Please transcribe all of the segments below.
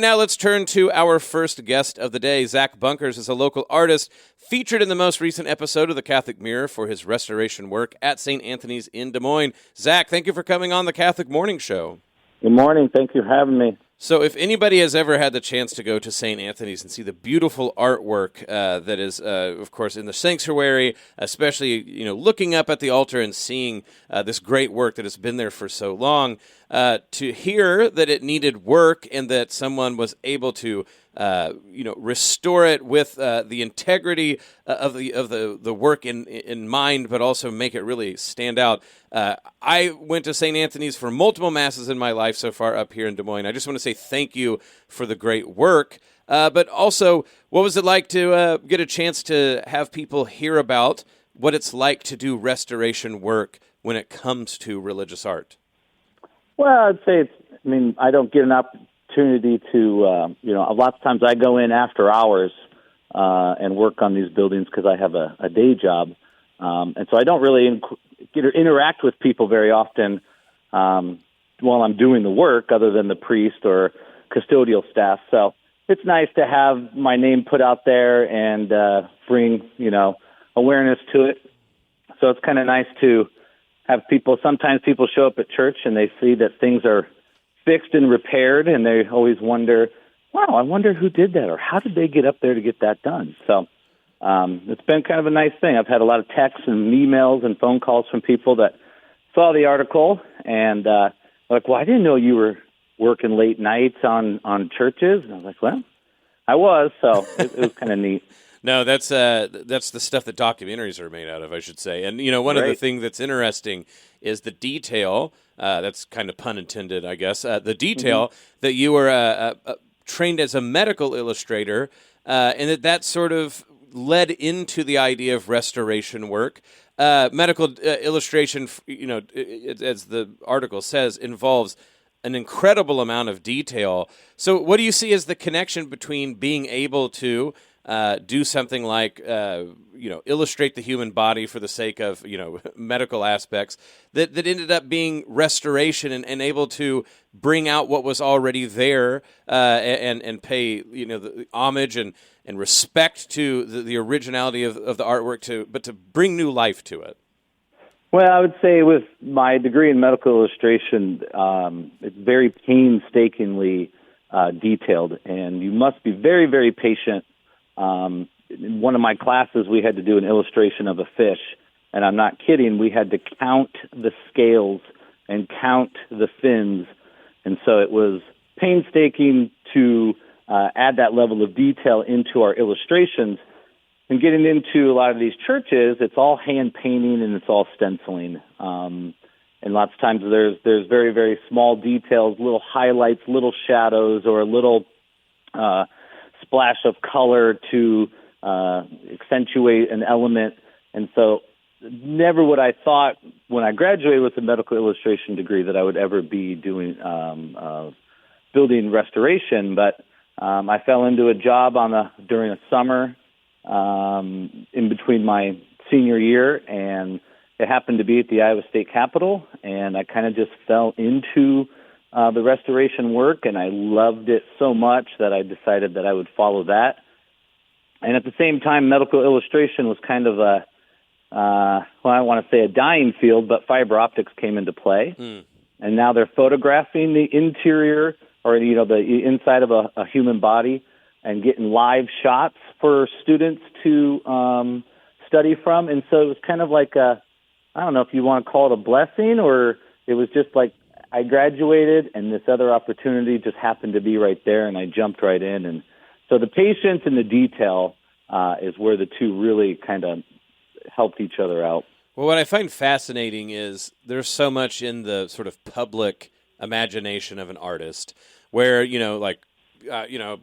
Now let's turn to our first guest of the day. Zach Bunkers is a local artist featured in the most recent episode of the Catholic Mirror for his restoration work at St. Anthony's in Des Moines. Zach, thank you for coming on the Catholic Morning Show. Good morning. Thank you for having me. So if anybody has ever had the chance to go to St. Anthony's and see the beautiful artwork that is, of course, in the sanctuary, especially, looking up at the altar and seeing this great work that has been there for so long, to hear that it needed work and that someone was able to, restore it with the integrity of the work in mind, but also make it really stand out. I went to St. Anthony's for multiple masses in my life so far up here in Des Moines. I just want to say thank you for the great work. But also, what was it like to get a chance to have people hear about what it's like to do restoration work when it comes to religious art? Well, I'd say I don't get an opportunity to, a lot of times I go in after hours and work on these buildings because I have a day job. And so I don't really interact with people very often while I'm doing the work other than the priest or custodial staff. So it's nice to have my name put out there and bring, awareness to it. So it's kind of nice to have sometimes people show up at church and they see that things are fixed and repaired, and they always wonder, wow, I wonder who did that, or how did they get up there to get that done? So it's been kind of a nice thing. I've had a lot of texts and emails and phone calls from people that saw the article and like, well, I didn't know you were working late nights on churches. And I was like, well, I was, so it was kind of neat. No, that's the stuff that documentaries are made out of, I should say. And, one of the things that's interesting is the detail, that's kind of pun intended, I guess, the detail that you were trained as a medical illustrator, and that sort of led into the idea of restoration work. Medical illustration, as the article says, involves an incredible amount of detail. So what do you see as the connection between being able to do something like, illustrate the human body for the sake of, medical aspects that ended up being restoration and able to bring out what was already there and pay, the homage and respect to the originality of the artwork but to bring new life to it? Well, I would say with my degree in medical illustration, it's very painstakingly detailed, and you must be very, very patient. In one of my classes, we had to do an illustration of a fish, and I'm not kidding. We had to count the scales and count the fins, and so it was painstaking to add that level of detail into our illustrations. And getting into a lot of these churches, it's all hand painting and it's all stenciling. And lots of times there's very, very small details, little highlights, little shadows, or a little splash of color to accentuate an element. And so never would I thought when I graduated with a medical illustration degree that I would ever be doing building restoration. But I fell into a job during a summer in between my senior year, and it happened to be at the Iowa State Capitol, and I kind of just fell into the restoration work, and I loved it so much that I decided that I would follow that. And at the same time, medical illustration was kind of I don't want to say a dying field, but fiber optics came into play. And now they're photographing the interior or, the inside of a human body and getting live shots for students to study from. And so it was kind of like I don't know if you want to call it a blessing, or it was just like I graduated and this other opportunity just happened to be right there, and I jumped right in. And so the patience and the detail is where the two really kind of helped each other out. Well, what I find fascinating is there's so much in the sort of public imagination of an artist where,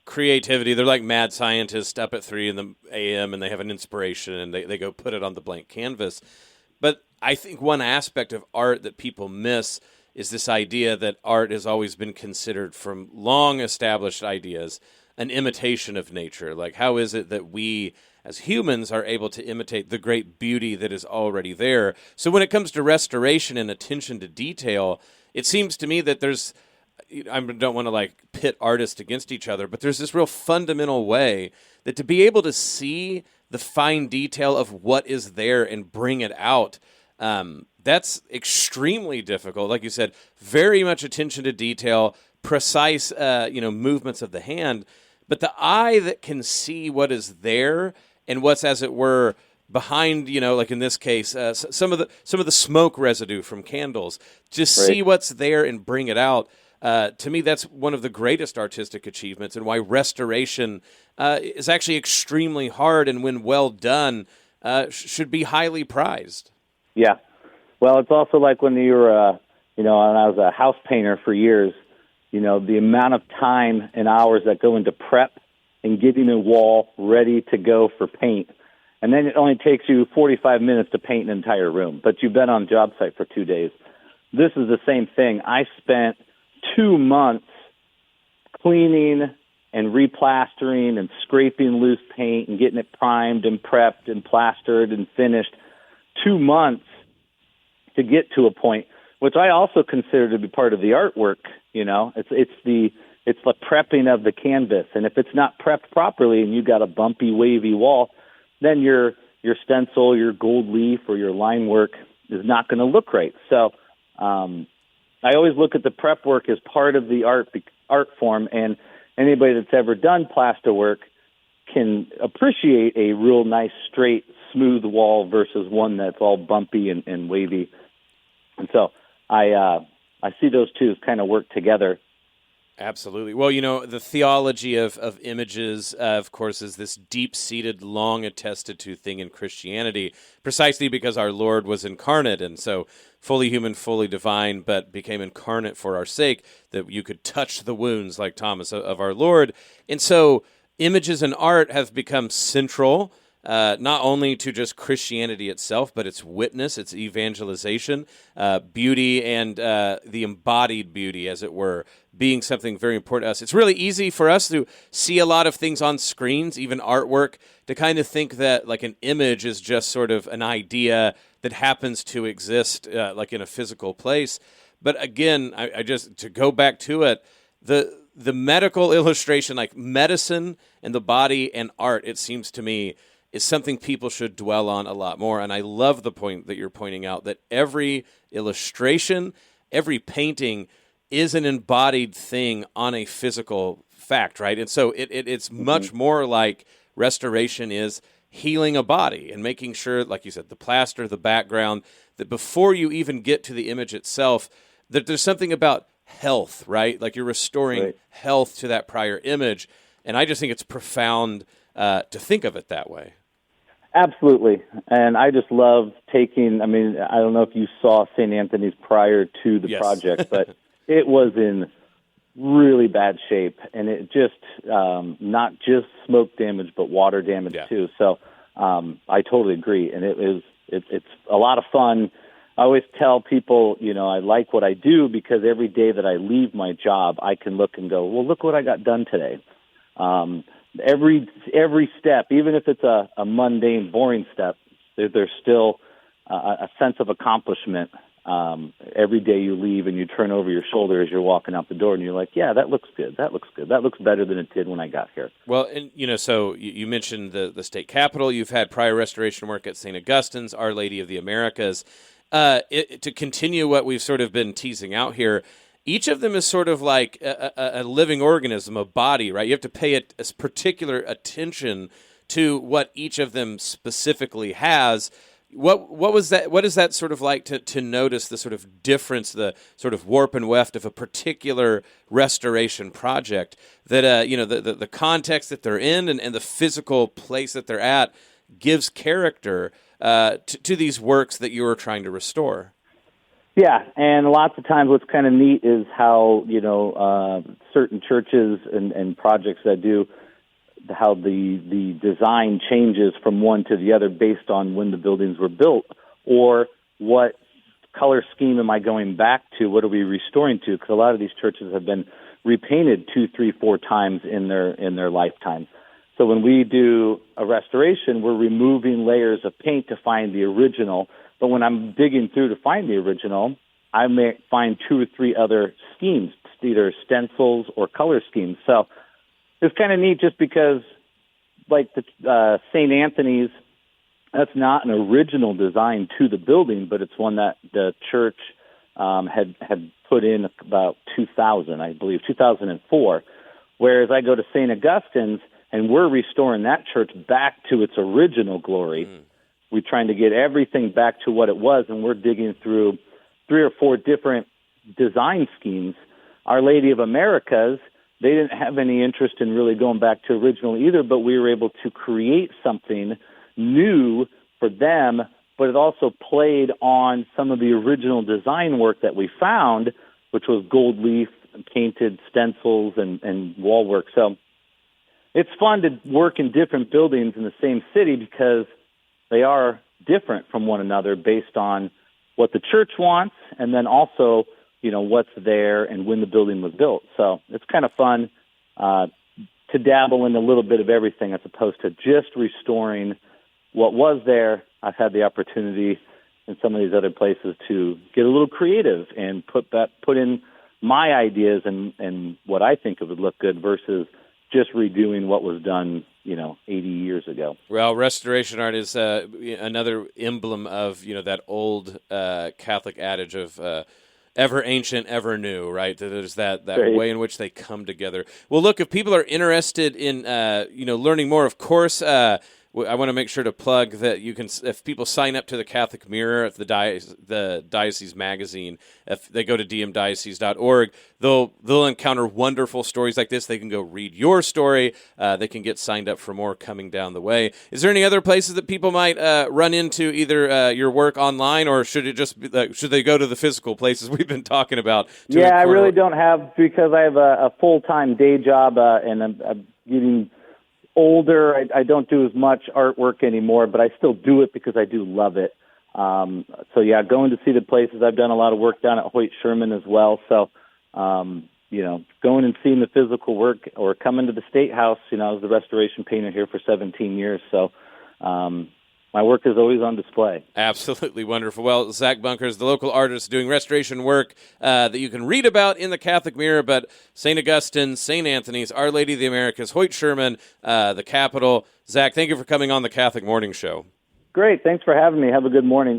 creativity, they're like mad scientists up at 3 a.m. and they have an inspiration and they go put it on the blank canvas. But I think one aspect of art that people miss is this idea that art has always been considered, from long established ideas, an imitation of nature. Like, how is it that we as humans are able to imitate the great beauty that is already there? So when it comes to restoration and attention to detail, it seems to me that there's I don't want to like pit artists against each other, but there's this real fundamental way that to be able to see the fine detail of what is there and bring it out, that's extremely difficult. Like you said, very much attention to detail, precise, movements of the hand, but the eye that can see what is there and what's, as it were, behind, like in this case, some of the smoke residue from candles, just see what's there and bring it out. To me, that's one of the greatest artistic achievements, and why restoration is actually extremely hard, and when well done, should be highly prized. Yeah. Well, it's also like when you were, and I was a house painter for years, the amount of time and hours that go into prep and getting a wall ready to go for paint. And then it only takes you 45 minutes to paint an entire room, but you've been on job site for 2 days. This is the same thing. I spent 2 months cleaning and replastering and scraping loose paint and getting it primed and prepped and plastered and finished. 2 months to get to a point, which I also consider to be part of the artwork. It's the prepping of the canvas, and if it's not prepped properly and you got a bumpy, wavy wall, then your stencil, your gold leaf, or your line work is not going to look right. So I always look at the prep work as part of the art form, and anybody that's ever done plaster work can appreciate a real nice, straight, smooth wall versus one that's all bumpy and wavy. And so I see those two kind of work together. Absolutely. Well, the theology of images, of course, is this deep-seated, long-attested to thing in Christianity, precisely because our Lord was incarnate, and so fully human, fully divine, but became incarnate for our sake, that you could touch the wounds, like Thomas, of our Lord. And so images and art have become central, not only to just Christianity itself, but its witness, its evangelization, beauty, and the embodied beauty, as it were, being something very important to us. It's really easy for us to see a lot of things on screens, even artwork, to kind of think that like an image is just sort of an idea that happens to exist like in a physical place. But again, I just, to go back to it, the medical illustration, like medicine and the body and art, it seems to me, is something people should dwell on a lot more. And I love the point that you're pointing out, that every illustration, every painting is an embodied thing on a physical fact, right? And so it's much more like restoration is healing a body and making sure, like you said, the plaster, the background, that before you even get to the image itself, that there's something about health, right? Like you're restoring health to that prior image. And I just think it's profound to think of it that way. Absolutely. And I just love I don't know if you saw St. Anthony's prior to the project, but it was in really bad shape, and it just not just smoke damage, but water damage too. So I totally agree, and it's a lot of fun. I always tell people, I like what I do because every day that I leave my job, I can look and go, well, look what I got done today. Every step, even if it's a mundane, boring step, there's still a sense of accomplishment. Every day you leave and you turn over your shoulder as you're walking out the door, and you're like, yeah, that looks good. That looks good. That looks better than it did when I got here. Well, and so you mentioned the state capitol. You've had prior restoration work at St. Augustine's, Our Lady of the Americas. To continue what we've sort of been teasing out here, each of them is sort of like a living organism, a body, right? You have to pay a particular attention to what each of them specifically has. What was that? What is that sort of like to notice the sort of difference, the sort of warp and weft of a particular restoration project? That the context that they're in and the physical place that they're at gives character to these works that you are trying to restore. Yeah, and lots of times what's kind of neat is how certain churches and projects that do, how the design changes from one to the other based on when the buildings were built, or what color scheme am I going back to? What are we restoring to? Because a lot of these churches have been repainted 2, 3, 4 times in their lifetime. So when we do a restoration, we're removing layers of paint to find the original. But when I'm digging through to find the original, I may find 2 or 3 other schemes, either stencils or color schemes. So it's kind of neat just because, like the St. Anthony's, that's not an original design to the building, but it's one that the church had put in about 2000, I believe, 2004. Whereas I go to St. Augustine's, and we're restoring that church back to its original glory. We're trying to get everything back to what it was, and we're digging through 3 or 4 different design schemes. Our Lady of Americas, they didn't have any interest in really going back to original either, but we were able to create something new for them, but it also played on some of the original design work that we found, which was gold leaf, painted stencils, and wall work. So it's fun to work in different buildings in the same city because they are different from one another based on what the church wants and then also, what's there and when the building was built. So it's kind of fun to dabble in a little bit of everything as opposed to just restoring what was there. I've had the opportunity in some of these other places to get a little creative and put in my ideas and what I think it would look good versus just redoing what was done, 80 years ago. Well, restoration art is another emblem of, that old Catholic adage of ever ancient, ever new, right? There's that Right. way in which they come together. Well, look, if people are interested in, learning more, of course, I want to make sure to plug that you can, if people sign up to the Catholic Mirror at the Diocese magazine, if they go to dmdiocese.org, they'll encounter wonderful stories like this. They can go read your story. They can get signed up for more coming down the way. Is there any other places that people might run into either your work online, or should it just be, should they go to the physical places we've been talking about? Yeah, I really don't have, because I have a full-time day job and I'm getting older. I don't do as much artwork anymore, but I still do it because I do love it. So yeah, going to see the places. I've done a lot of work down at Hoyt Sherman as well. So, going and seeing the physical work, or coming to the State House. I was the restoration painter here for 17 years. So, my work is always on display. Absolutely wonderful. Well, Zach Bunkers, the local artist doing restoration work that you can read about in the Catholic Mirror, but St. Augustine, St. Anthony's, Our Lady of the Americas, Hoyt Sherman, the Capitol. Zach, thank you for coming on the Catholic Morning Show. Great. Thanks for having me. Have a good morning.